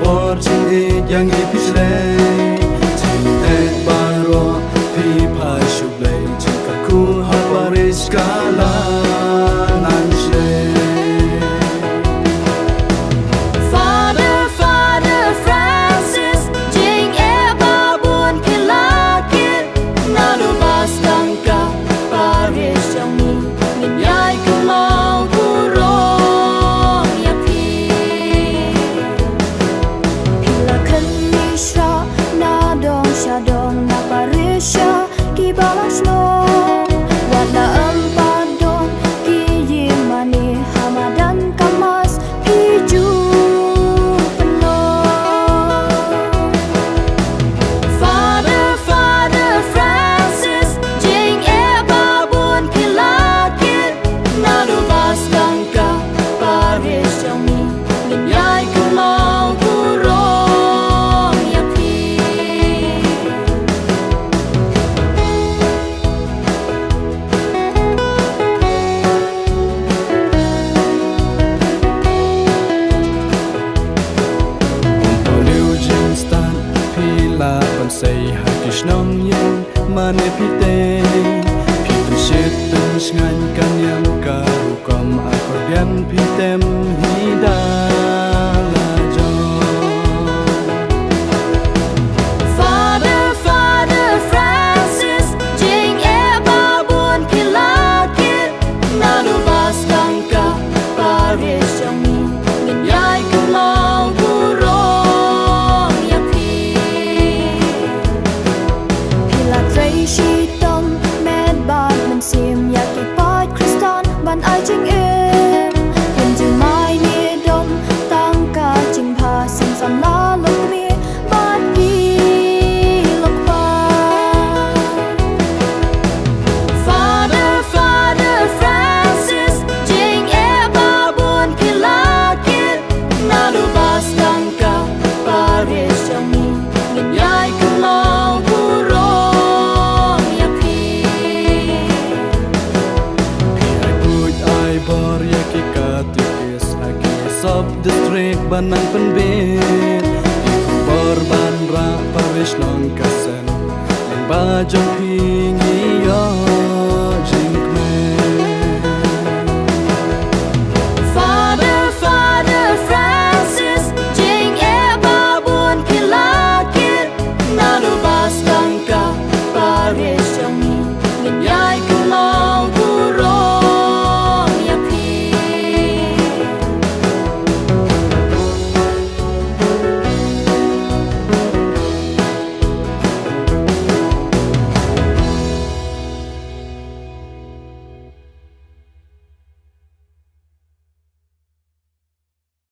bor ching e yang e pisle ching e baro pi pa shuble ching ka ku ha paris kala nan shle say hakish nong yen mane pite pite shit ben ngan kan yang karu kom akordian pitem hidala jo Father Francis jing e babun kilakit nanu bas tangka paris jami ngin yai kamau she tom med ban man sim ya ki pat kristan ban ai jing em hen ju mai ni dom tang ka jing pha sim sam la lok mi ban pi lok pa Father Francis jing e babun kilakit nanu bas tang ka paris jami ngin yai kamau Sub district banang penbit Korban rak parish non kasen Yang bajong pingi yo